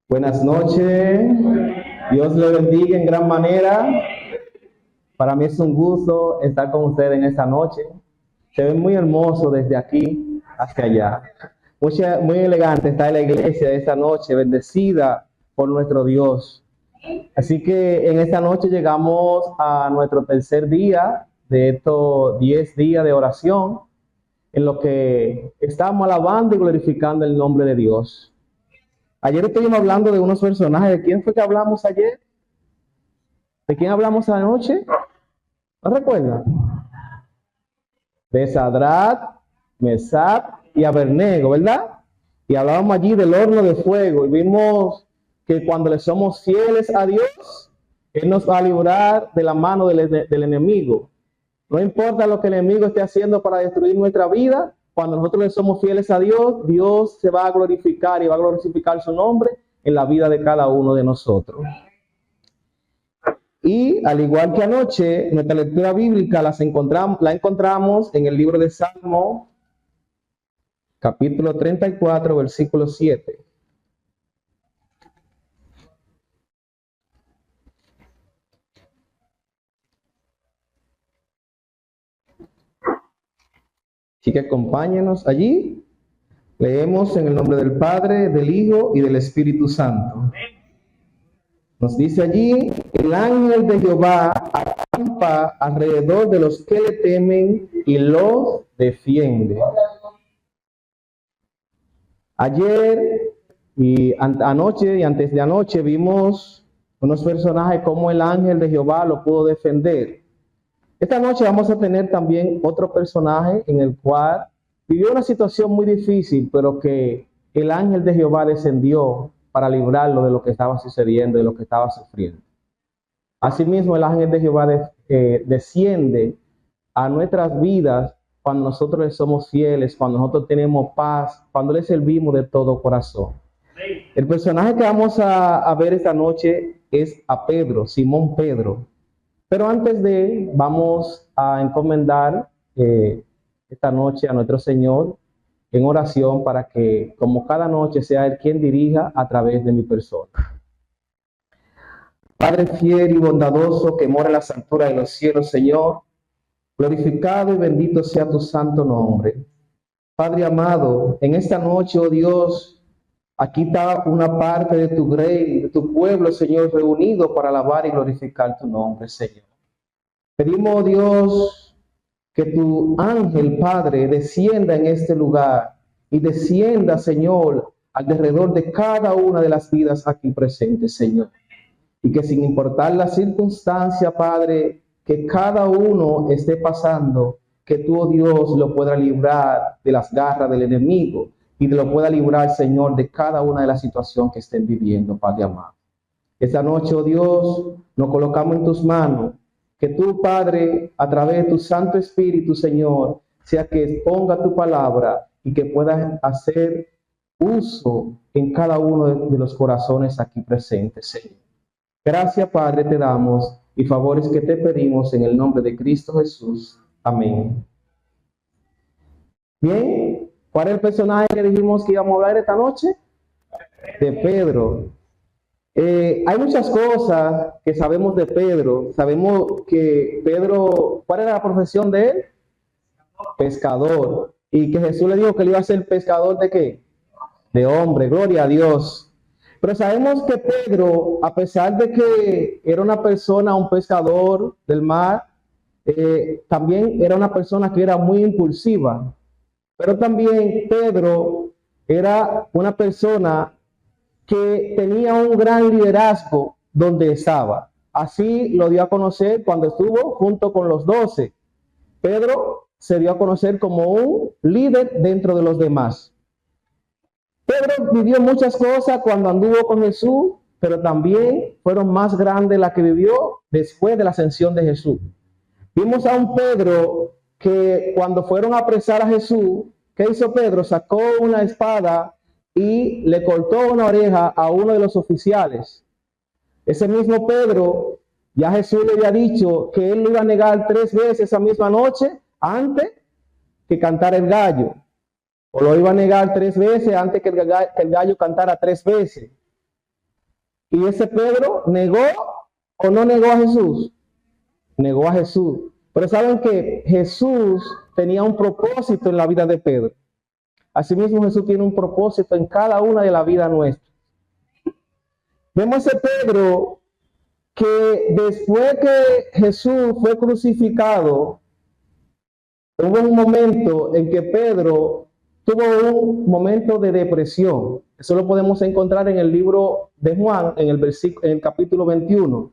Buenas noches, Dios le bendiga en gran manera. Para mí es un gusto estar con ustedes en esta noche. Se ve muy hermoso desde aquí hasta allá. Muy elegante está la iglesia esta noche, bendecida por nuestro Dios. Así que en esta noche llegamos a nuestro tercer día de estos 10 días de oración, en lo que estamos alabando y glorificando el nombre de Dios. Ayer estuvimos hablando de unos personajes. ¿De quién fue que hablamos ayer? ¿De quién hablamos anoche? ¿No recuerdan? De Sadrach, Mesach y Abednego, ¿verdad? Y hablábamos allí del horno de fuego y vimos que cuando le somos fieles a Dios, Él nos va a librar de la mano del enemigo. No importa lo que el enemigo esté haciendo para destruir nuestra vida, cuando nosotros le somos fieles a Dios, Dios se va a glorificar y va a glorificar su nombre en la vida de cada uno de nosotros. Y al igual que anoche, nuestra lectura bíblica la encontramos en el libro de Salmo, capítulo 34, versículo 7. Así que acompáñenos allí. Leemos en el nombre del Padre, del Hijo y del Espíritu Santo. Nos dice allí: el ángel de Jehová acampa alrededor de los que le temen y los defiende. Ayer y anoche y antes de anoche vimos unos personajes como el ángel de Jehová lo pudo defender. Esta noche vamos a tener también otro personaje en el cual vivió una situación muy difícil, pero que el ángel de Jehová descendió para librarlo de lo que estaba sucediendo, de lo que estaba sufriendo. Asimismo, el ángel de Jehová desciende a nuestras vidas cuando nosotros le somos fieles, cuando nosotros tenemos paz, cuando le servimos de todo corazón. El personaje que vamos a ver esta noche es a Pedro, Simón Pedro. Pero antes vamos a encomendar esta noche a nuestro Señor en oración para que, como cada noche, sea Él quien dirija a través de mi persona. Padre fiel y bondadoso que mora en las alturas de los cielos, Señor, glorificado y bendito sea tu santo nombre. Padre amado, en esta noche, oh Dios, aquí está una parte de tu grey, de tu pueblo, Señor, reunido para alabar y glorificar tu nombre, Señor. Pedimos, oh Dios, que tu ángel, Padre, descienda en este lugar y descienda, Señor, alrededor de cada una de las vidas aquí presentes, Señor. Y que sin importar la circunstancia, Padre, que cada uno esté pasando, que tú, oh Dios, lo pueda librar de las garras del enemigo y lo pueda librar, Señor, de cada una de las situaciones que estén viviendo, Padre amado. Esta noche, oh Dios, nos colocamos en tus manos. Que tú, Padre, a través de tu Santo Espíritu, Señor, sea que exponga tu palabra y que puedas hacer uso en cada uno de los corazones aquí presentes, Señor. Gracias, Padre, te damos y favores que te pedimos en el nombre de Cristo Jesús. Amén. Bien, ¿cuál es el personaje que dijimos que íbamos a hablar esta noche? De Pedro. Hay muchas cosas que sabemos de Pedro. Sabemos que Pedro, ¿cuál era la profesión de él? Pescador. Y que Jesús le dijo que él iba a ser pescador ¿de qué? De hombre. Gloria a Dios. Pero sabemos que Pedro, a pesar de que era una persona, un pescador del mar, también era una persona que era muy impulsiva. Pero también Pedro era una persona que tenía un gran liderazgo donde estaba. Así lo dio a conocer cuando estuvo junto con los 12. Pedro se dio a conocer como un líder dentro de los demás. Pedro vivió muchas cosas cuando anduvo con Jesús, pero también fueron más grandes las que vivió después de la ascensión de Jesús. Vimos a un Pedro que cuando fueron a apresar a Jesús, ¿qué hizo Pedro? Sacó una espada y le cortó una oreja a uno de los oficiales. Ese mismo Pedro, ya Jesús le había dicho que él lo iba a negar 3 veces esa misma noche antes que cantara el gallo. O lo iba a negar 3 veces antes que el gallo cantara 3 veces. ¿Y ese Pedro negó o no negó a Jesús? Negó a Jesús. Pero saben que Jesús tenía un propósito en la vida de Pedro. Asimismo, Jesús tiene un propósito en cada una de la vida nuestra. Vemos a ese Pedro que después que Jesús fue crucificado, hubo un momento en que Pedro tuvo un momento de depresión. Eso lo podemos encontrar en el libro de Juan, en el capítulo 21.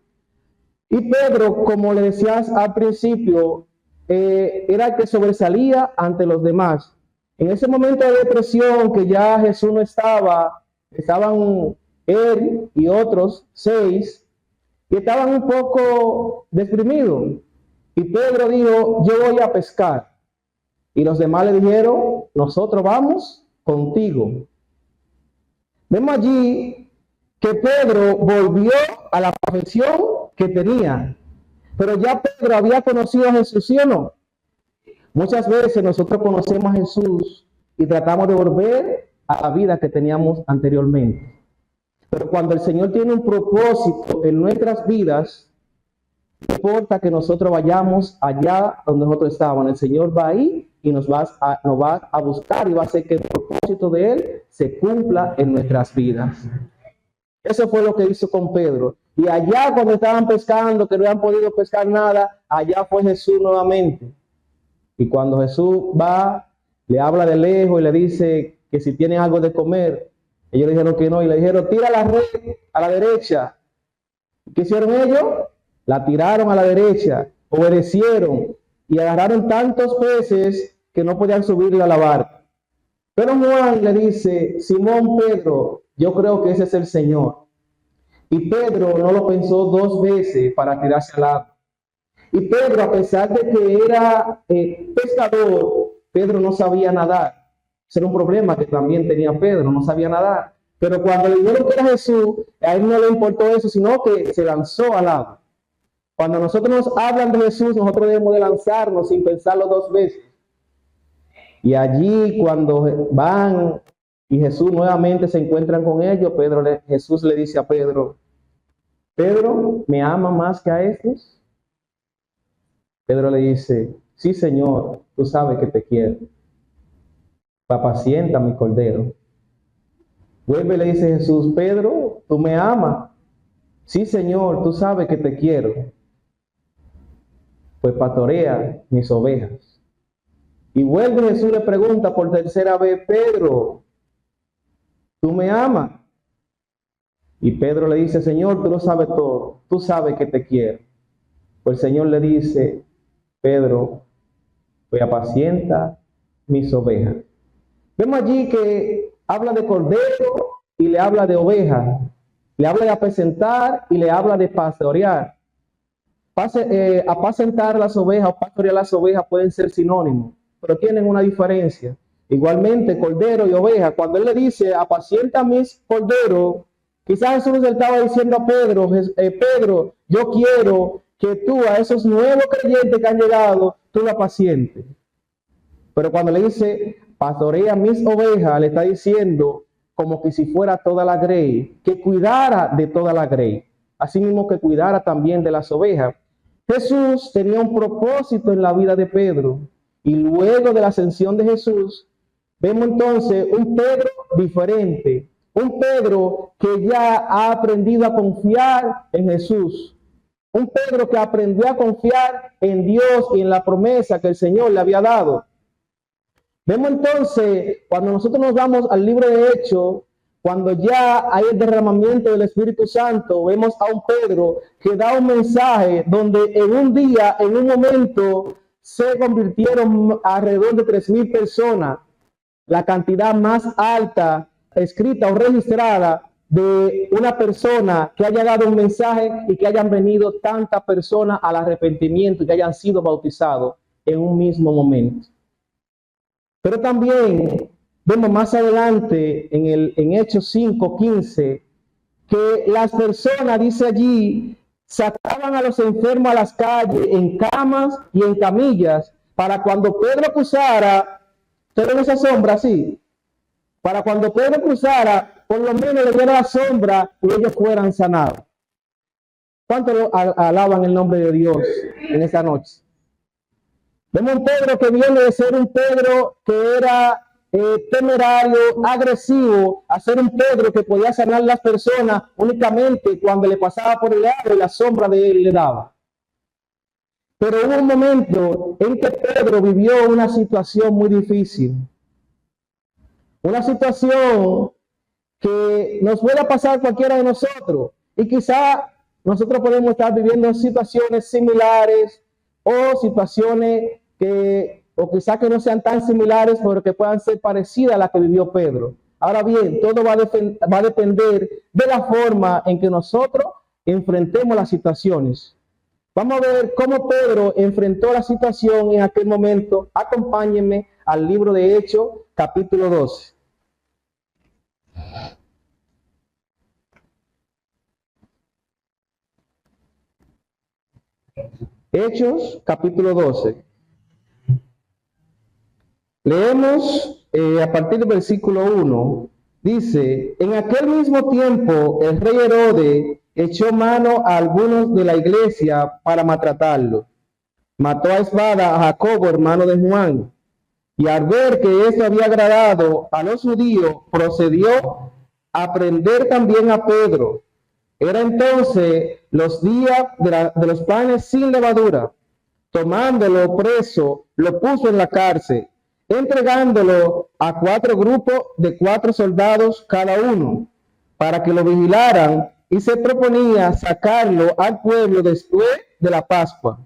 Y Pedro, como le decías al principio, era el que sobresalía ante los demás. En ese momento de depresión que ya Jesús no estaba, estaban él y otros 6, y estaban un poco deprimidos. Y Pedro dijo, yo voy a pescar. Y los demás le dijeron, nosotros vamos contigo. Vemos allí que Pedro volvió a la profesión que tenía. Pero ya Pedro había conocido a Jesús, ¿sí o no? Muchas veces nosotros conocemos a Jesús y tratamos de volver a la vida que teníamos anteriormente. Pero cuando el Señor tiene un propósito en nuestras vidas, no importa que nosotros vayamos allá donde nosotros estábamos, el Señor va ahí y nos va a buscar y va a hacer que el propósito de Él se cumpla en nuestras vidas. Eso fue lo que hizo con Pedro. Y allá cuando estaban pescando, que no habían podido pescar nada, allá fue Jesús nuevamente. Y cuando Jesús va, le habla de lejos y le dice que si tienen algo de comer, ellos le dijeron que no, y le dijeron, tira la red a la derecha. ¿Qué hicieron ellos? La tiraron a la derecha, obedecieron y agarraron tantos peces que no podían subirle a la barca. Pero Juan le dice, Simón Pedro, yo creo que ese es el Señor. Y Pedro no lo pensó 2 veces para tirarse al agua. Y Pedro, a pesar de que era pescador, Pedro no sabía nadar. Ese era un problema que también tenía Pedro, no sabía nadar. Pero cuando le dijeron que era Jesús, a él no le importó eso, sino que se lanzó al agua. Cuando nosotros nos hablan de Jesús, nosotros debemos de lanzarnos sin pensarlo 2 veces. Y allí cuando van y Jesús nuevamente se encuentran con ellos, Jesús le dice a Pedro, Pedro, ¿me ama más que a estos? Pedro le dice, sí, Señor, tú sabes que te quiero. Apacienta mi cordero. Vuelve y le dice Jesús, Pedro, ¿tú me amas? Sí, Señor, tú sabes que te quiero. Pues pastorea mis ovejas. Y vuelve Jesús le pregunta por 3ª vez, Pedro, ¿tú me amas? Y Pedro le dice, Señor, tú lo sabes todo, tú sabes que te quiero. Pues el Señor le dice, Pedro, pues apacienta mis ovejas. Vemos allí que habla de cordero y le habla de ovejas. Le habla de apacentar y le habla de pastorear. Apacentar las ovejas o pastorear las ovejas pueden ser sinónimos, pero tienen una diferencia. Igualmente, cordero y oveja. Cuando él le dice, apacienta mis corderos, quizás Jesús le estaba diciendo a Pedro, Pedro, yo quiero que tú a esos nuevos creyentes que han llegado, tú lo apacientes. Pero cuando le dice, pastorea mis ovejas, le está diciendo como que si fuera toda la grey, que cuidara de toda la grey. Así mismo que cuidara también de las ovejas. Jesús tenía un propósito en la vida de Pedro. Y luego de la ascensión de Jesús, vemos entonces un Pedro diferente. Un Pedro que ya ha aprendido a confiar en Jesús. Un Pedro que aprendió a confiar en Dios y en la promesa que el Señor le había dado. Vemos entonces, cuando nosotros nos vamos al libro de Hechos, cuando ya hay el derramamiento del Espíritu Santo, vemos a un Pedro que da un mensaje donde en un día, en un momento, se convirtieron alrededor de 3,000 personas, la cantidad más alta escrita o registrada de una persona que haya dado un mensaje y que hayan venido tantas personas al arrepentimiento y que hayan sido bautizados en un mismo momento. Pero también vemos más adelante en Hechos 5:15 que las personas, dice allí, sacaban a los enfermos a las calles en camas y en camillas para cuando Pedro cruzara, ¿ustedes ven esa sombra así? Para cuando Pedro cruzara por lo menos le diera la sombra y ellos fueran sanados. ¿Cuántos alaban el nombre de Dios en esta noche? Vemos un Pedro que viene de ser un Pedro que era temerario, agresivo, a ser un Pedro que podía sanar las personas únicamente cuando le pasaba por el lado y la sombra de él le daba. Pero hubo un momento en que Pedro vivió una situación muy difícil. Una situación que nos pueda pasar cualquiera de nosotros. Y quizá nosotros podemos estar viviendo situaciones similares o situaciones o quizá que no sean tan similares, pero que puedan ser parecidas a la que vivió Pedro. Ahora bien, todo va a depender de la forma en que nosotros enfrentemos las situaciones. Vamos a ver cómo Pedro enfrentó la situación en aquel momento. Acompáñenme al libro de Hechos, capítulo 12. Hechos, capítulo 12. Leemos a partir del versículo 1. Dice, en aquel mismo tiempo el rey Herodes echó mano a algunos de la iglesia para maltratarlo. Mató a espada a Jacobo, hermano de Juan. Y al ver que esto había agradado a los judíos, procedió a prender también a Pedro. Era entonces los días de los panes sin levadura. Tomándolo preso, lo puso en la cárcel, entregándolo a 4 grupos de 4 soldados cada uno, para que lo vigilaran, y se proponía sacarlo al pueblo después de la Pascua.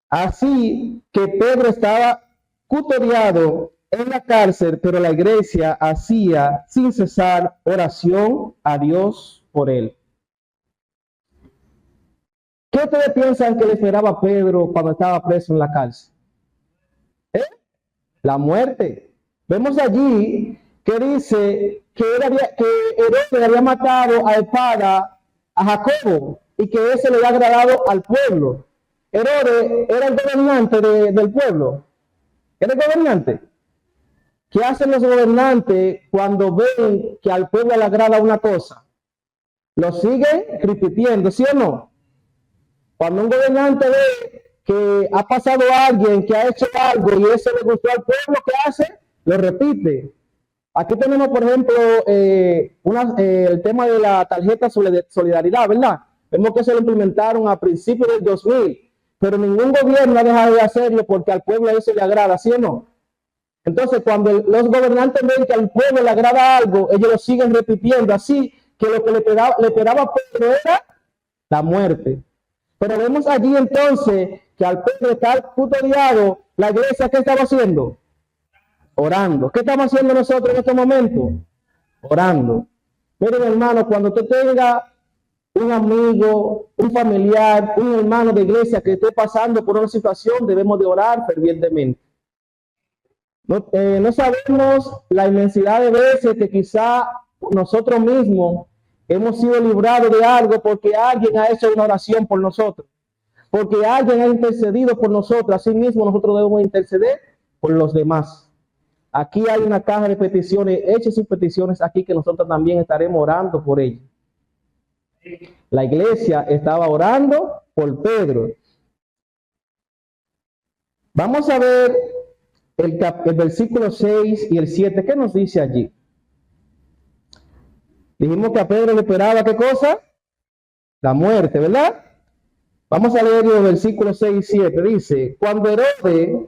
Así que Pedro estaba custodiado en la cárcel, pero la iglesia hacía sin cesar oración a Dios por él. ¿Qué ustedes piensan que le esperaba a Pedro cuando estaba preso en la cárcel? La muerte. Vemos allí que dice que Herodes había matado a espada a Jacobo y que ese le había agradado al pueblo. Herodes era el gobernante del pueblo. ¿Era el gobernante? ¿Qué hacen los gobernantes cuando ven que al pueblo le agrada una cosa? Lo siguen repitiendo, ¿sí o no? Cuando un gobernante ve que ha pasado alguien que ha hecho algo y eso le gustó al pueblo, ¿qué hace? Lo repite. Aquí tenemos, por ejemplo, el tema de la tarjeta solidaridad, ¿verdad? Vemos que se lo implementaron a principios del 2000, pero ningún gobierno ha dejado de hacerlo porque al pueblo eso le agrada, ¿sí o no? Entonces, cuando los gobernantes ven que al pueblo le agrada algo, ellos lo siguen repitiendo, así que lo que le esperaba a Pedro era la muerte. Pero vemos allí entonces que al Pedro estar custodiado, la iglesia, ¿qué estaba haciendo? Orando. ¿Qué estamos haciendo nosotros en este momento? Orando. Miren, hermano, cuando usted tenga un amigo, un familiar, un hermano de iglesia que esté pasando por una situación, debemos de orar fervientemente. No sabemos la inmensidad de veces que quizá nosotros mismos hemos sido librados de algo porque alguien ha hecho una oración por nosotros, porque alguien ha intercedido por nosotros. Así mismo nosotros debemos interceder por los demás. Aquí hay una caja de peticiones, hechas y peticiones aquí que nosotros también estaremos orando por ellas. La iglesia estaba orando por Pedro. Vamos a ver el versículo 6 y el 7. ¿Qué nos dice allí? Dijimos que a Pedro le esperaba, ¿qué cosa? La muerte, ¿verdad? Vamos a leer los versículos 6 y 7. Dice, cuando Herodes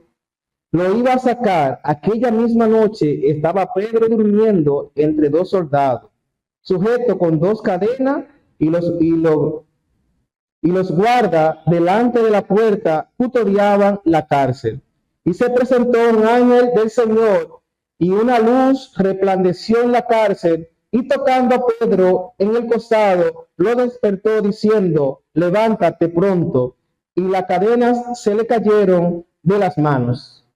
lo iba a sacar, aquella misma noche estaba Pedro durmiendo entre 2 soldados, sujeto con 2 cadenas, y los guardas delante de la puerta custodiaban la cárcel. Y se presentó un ángel del Señor, y una luz resplandeció en la cárcel, y tocando a Pedro en el costado, lo despertó diciendo, levántate pronto. Y las cadenas se le cayeron de las manos.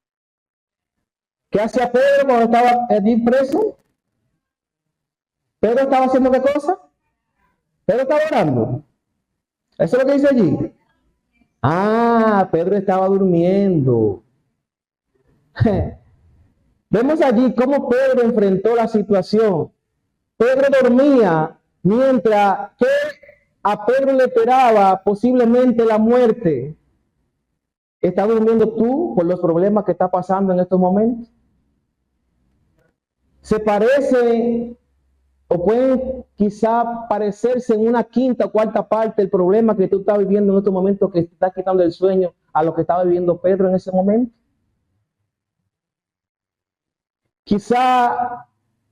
¿Qué hacía Pedro cuando estaba allí preso? ¿Pedro estaba haciendo qué cosa? Pedro estaba orando. ¿Eso es lo que dice allí? Ah, Pedro estaba durmiendo. Vemos allí cómo Pedro enfrentó la situación. Pedro dormía mientras que a Pedro le esperaba posiblemente la muerte. ¿Estás durmiendo tú por los problemas que está pasando en estos momentos? Se parece o pueden quizá parecerse en una quinta o cuarta parte el problema que tú estás viviendo en estos momentos, que te está quitando el sueño, a lo que estaba viviendo Pedro en ese momento. Quizá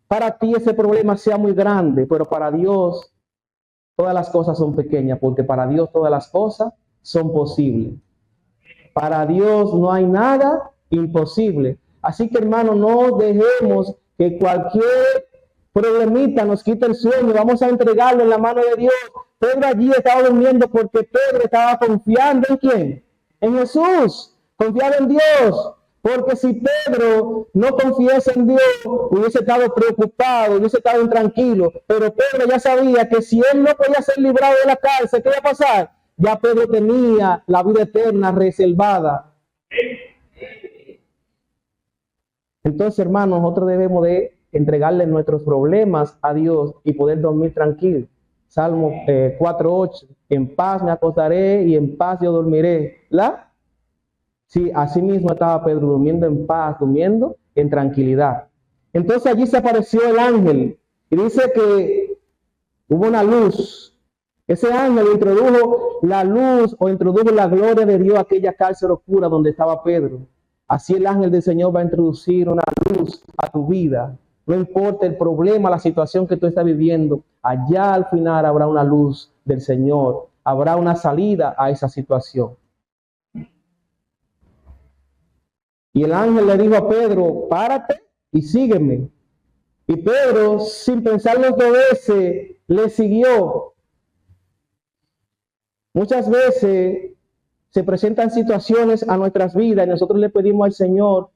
para ti ese problema sea muy grande, pero para Dios todas las cosas son pequeñas, porque para Dios todas las cosas son posibles. Para Dios no hay nada imposible. Así que, hermano, no dejemos que cualquier problemita nos quite el sueño. Vamos a entregarlo en la mano de Dios. Pedro allí estaba durmiendo porque Pedro estaba confiando ¿en quién? En Jesús. Confiaba en Dios. Porque si Pedro no confiese en Dios, hubiese estado preocupado, hubiese estado intranquilo. Pero Pedro ya sabía que si él no podía ser librado de la cárcel, ¿qué iba a pasar? Ya Pedro tenía la vida eterna reservada. Entonces, hermanos, nosotros debemos de entregarle nuestros problemas a Dios y poder dormir tranquilo. Salmo 4:8, en paz me acostaré y en paz yo dormiré. ¿La? Sí, así mismo estaba Pedro durmiendo en paz, durmiendo en tranquilidad. Entonces allí se apareció el ángel y dice que hubo una luz. Ese ángel introdujo la luz o introdujo la gloria de Dios a aquella cárcel oscura donde estaba Pedro. Así el ángel del Señor va a introducir una luz a tu vida. No importa el problema, la situación que tú estás viviendo, allá al final habrá una luz del Señor. Habrá una salida a esa situación. Y el ángel le dijo a Pedro, párate y sígueme. Y Pedro, sin pensarlo dos veces, le siguió. Muchas veces se presentan situaciones a nuestras vidas y nosotros le pedimos al Señor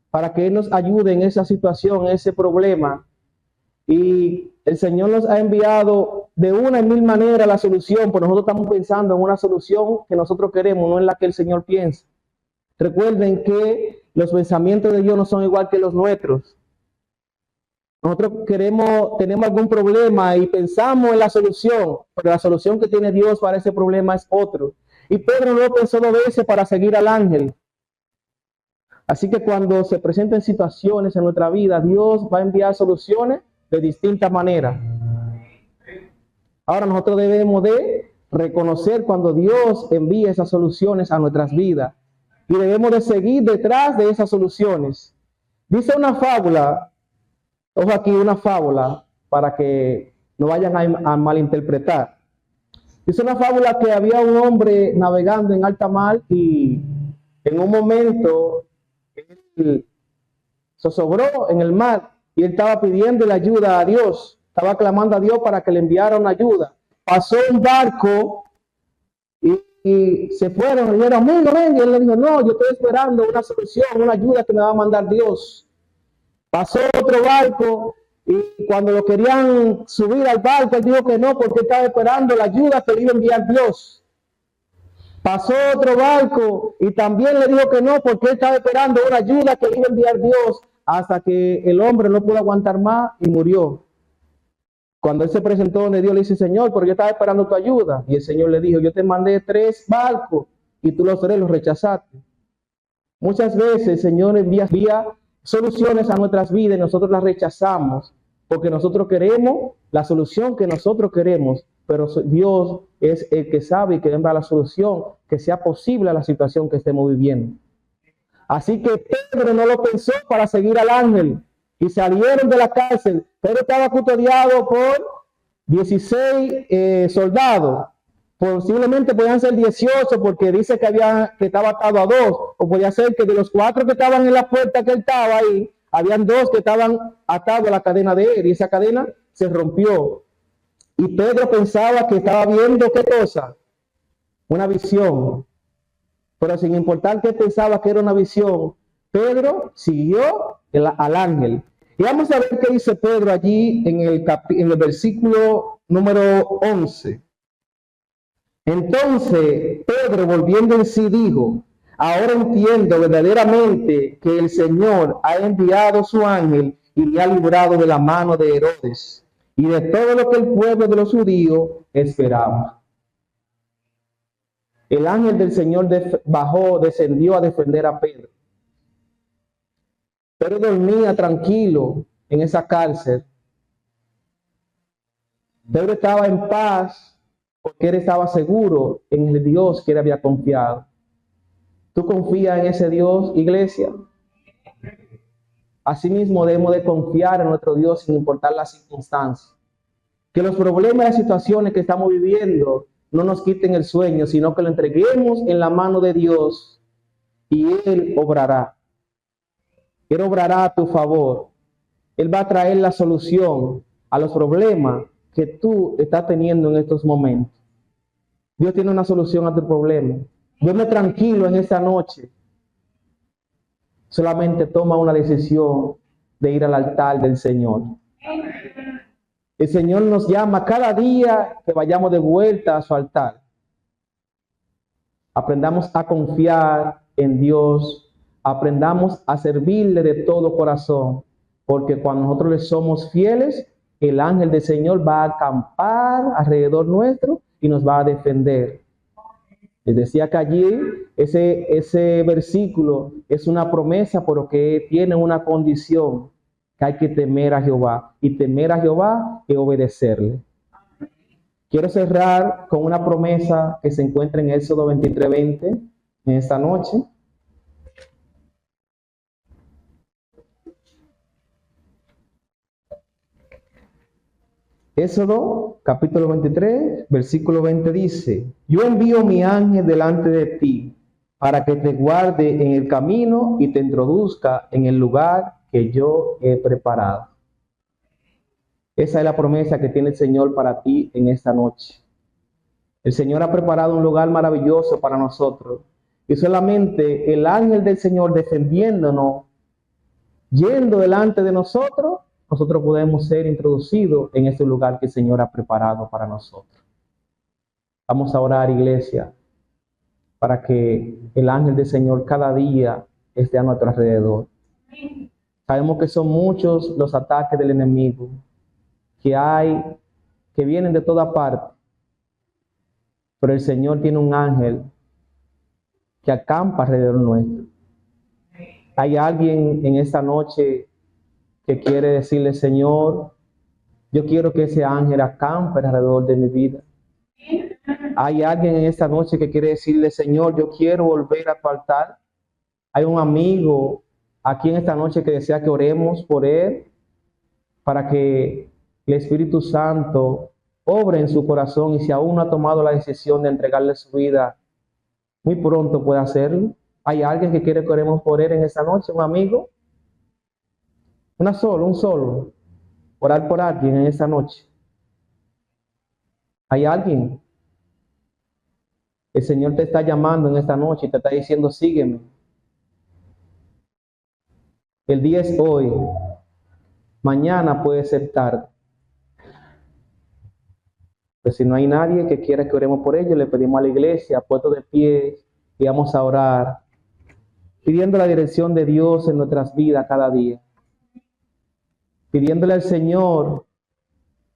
para que Él nos ayude en esa situación, en ese problema. Y el Señor nos ha enviado de una y mil maneras la solución, pero nosotros estamos pensando en una solución que nosotros queremos, no en la que el Señor piensa. Recuerden que los pensamientos de Dios no son igual que los nuestros. Nosotros tenemos algún problema y pensamos en la solución, pero la solución que tiene Dios para ese problema es otro. Y Pedro no pensó dos veces para seguir al ángel. Así que cuando se presenten situaciones en nuestra vida, Dios va a enviar soluciones de distintas maneras. Ahora nosotros debemos de reconocer cuando Dios envía esas soluciones a nuestras vidas. Y debemos de seguir detrás de esas soluciones. Dice una fábula, ojo aquí, una fábula, para que no vayan a malinterpretar. Dice una fábula que había un hombre navegando en alta mar y en un momento él zozobró en el mar y él estaba pidiendo ayuda a Dios, estaba clamando a Dios para que le enviara una ayuda. Pasó un barco y se fueron, le dijeron, amigo, ven, y él le dijo, no, yo estoy esperando una solución, una ayuda que me va a mandar Dios. Pasó otro barco y cuando lo querían subir al barco, él dijo que no, porque estaba esperando la ayuda que le iba a enviar Dios. Pasó otro barco y también le dijo que no, porque él estaba esperando una ayuda que le iba a enviar Dios, hasta que el hombre no pudo aguantar más y murió. Cuando él se presentó donde Dios le dice, Señor, pero yo estaba esperando tu ayuda. Y el Señor le dijo, yo te mandé 3 barcos y tú los 3 los rechazaste. Muchas veces el Señor envía soluciones a nuestras vidas y nosotros las rechazamos porque nosotros queremos la solución que nosotros queremos, pero Dios es el que sabe y que envía la solución que sea posible a la situación que estemos viviendo. Así que Pedro no lo pensó para seguir al ángel y salieron de la cárcel. Pedro estaba custodiado por 16 soldados. Posiblemente podían ser 18 porque dice que estaba atado a 2, o podía ser que de los 4 que estaban en la puerta que él estaba ahí, habían 2 que estaban atados a la cadena de él y esa cadena se rompió. Y Pedro pensaba que estaba viendo ¿qué cosa? Una visión. Pero sin importar que pensaba que era una visión, Pedro siguió al ángel. Y vamos a ver qué dice Pedro allí en el versículo número 11. Entonces Pedro, volviendo en sí, dijo, ahora entiendo verdaderamente que el Señor ha enviado su ángel y me ha librado de la mano de Herodes y de todo lo que el pueblo de los judíos esperaba. El ángel del Señor descendió a defender a Pedro. Pedro dormía tranquilo en esa cárcel. Pedro estaba en paz porque él estaba seguro en el Dios que él había confiado. ¿Tú confías en ese Dios, iglesia? Asimismo debemos de confiar en nuestro Dios sin importar las circunstancias. Que los problemas y las situaciones que estamos viviendo no nos quiten el sueño, sino que lo entreguemos en la mano de Dios y Él obrará. Él obrará a tu favor. Él va a traer la solución a los problemas que tú estás teniendo en estos momentos. Dios tiene una solución a tu problema. Duerme tranquilo en esta noche. Solamente toma una decisión de ir al altar del Señor. El Señor nos llama cada día que vayamos de vuelta a su altar. Aprendamos a confiar en Dios. Aprendamos a servirle de todo corazón. Porque cuando nosotros le somos fieles, el ángel del Señor va a acampar alrededor nuestro y nos va a defender. Les decía que allí ese versículo es una promesa, pero que tiene una condición, que hay que temer a Jehová. Y temer a Jehová es obedecerle. Quiero cerrar con una promesa que se encuentra en Éxodo 23:20 en esta noche. Éxodo capítulo 23, versículo 20 dice: yo envío mi ángel delante de ti para que te guarde en el camino y te introduzca en el lugar que yo he preparado. Esa es la promesa que tiene el Señor para ti en esta noche. El Señor ha preparado un lugar maravilloso para nosotros. Y solamente el ángel del Señor defendiéndonos, yendo delante de nosotros, nosotros podemos ser introducidos en este lugar que el Señor ha preparado para nosotros. Vamos a orar, iglesia, para que el ángel del Señor cada día esté a nuestro alrededor. Sabemos que son muchos los ataques del enemigo que vienen de toda parte. Pero el Señor tiene un ángel que acampa alrededor nuestro. Hay alguien en esta noche que quiere decirle: Señor, yo quiero que ese ángel acampe alrededor de mi vida. Hay alguien en esta noche que quiere decirle: Señor, yo quiero volver a tu altar. Hay un amigo aquí en esta noche que desea que oremos por él, para que el Espíritu Santo obre en su corazón, y si aún no ha tomado la decisión de entregarle su vida, muy pronto puede hacerlo. Hay alguien que quiere que oremos por él en esta noche, un amigo. Un solo. Orar por alguien en esta noche. Hay alguien. El Señor te está llamando en esta noche y te está diciendo: sígueme. El día es hoy. Mañana puede ser tarde. Pero si no hay nadie que quiera que oremos por ellos, le pedimos a la iglesia, puesto de pie, y vamos a orar, pidiendo la dirección de Dios en nuestras vidas cada día. Pidiéndole al Señor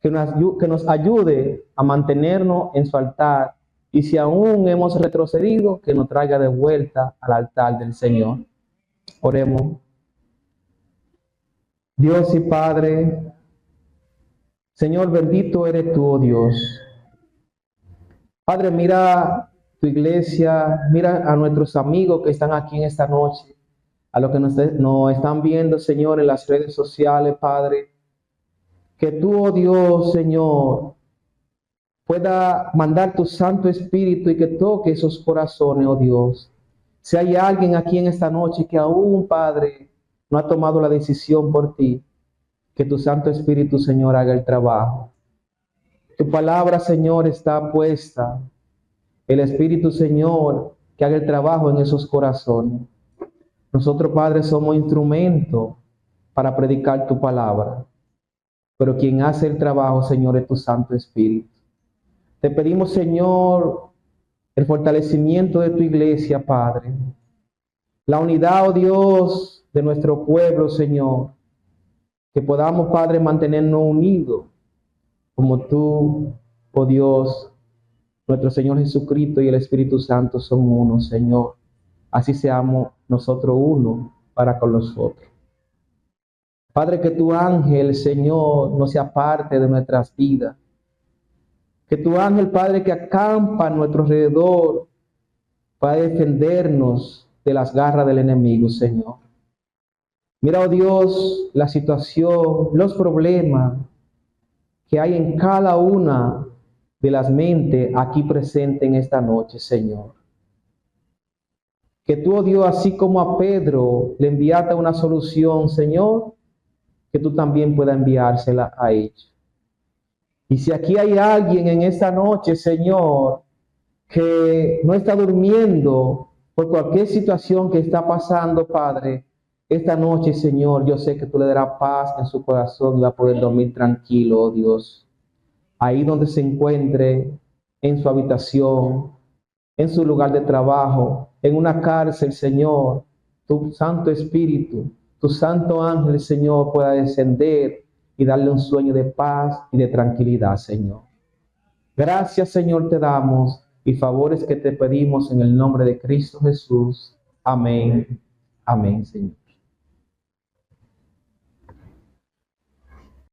que nos ayude a mantenernos en su altar. Y si aún hemos retrocedido, que nos traiga de vuelta al altar del Señor. Oremos. Dios y Padre, Señor, bendito eres tú, oh Dios. Padre, mira tu iglesia, mira a nuestros amigos que están aquí en esta noche, a los que nos están viendo, Señor, en las redes sociales, Padre. Que tú, oh Dios, Señor, pueda mandar tu Santo Espíritu y que toque esos corazones, oh Dios. Si hay alguien aquí en esta noche que aún, Padre, no ha tomado la decisión por ti, que tu Santo Espíritu, Señor, haga el trabajo. Tu palabra, Señor, está puesta. El Espíritu, Señor, que haga el trabajo en esos corazones. Nosotros, Padre, somos instrumentos para predicar tu palabra. Pero quien hace el trabajo, Señor, es tu Santo Espíritu. Te pedimos, Señor, el fortalecimiento de tu iglesia, Padre. La unidad, oh Dios, de nuestro pueblo, Señor. Que podamos, Padre, mantenernos unidos como tú, oh Dios, nuestro Señor Jesucristo y el Espíritu Santo son uno, Señor. Así seamos nosotros uno para con los otros. Padre, que tu ángel, Señor, no se aparte de nuestras vidas. Que tu ángel, Padre, que acampa a nuestro alrededor para defendernos de las garras del enemigo, Señor. Mira, oh Dios, la situación, los problemas que hay en cada una de las mentes aquí presentes en esta noche, Señor. Que tú, oh Dios, así como a Pedro le enviaste una solución, Señor, que tú también puedas enviársela a ellos. Y si aquí hay alguien en esta noche, Señor, que no está durmiendo por cualquier situación que está pasando, Padre, esta noche, Señor, yo sé que tú le darás paz en su corazón y va a poder dormir tranquilo, oh Dios. Ahí donde se encuentre, en su habitación, en su lugar de trabajo, en una cárcel, Señor, tu Santo Espíritu, tu Santo Ángel, Señor, pueda descender y darle un sueño de paz y de tranquilidad, Señor. Gracias, Señor, te damos y favores que te pedimos en el nombre de Cristo Jesús. Amén. Amén, Señor.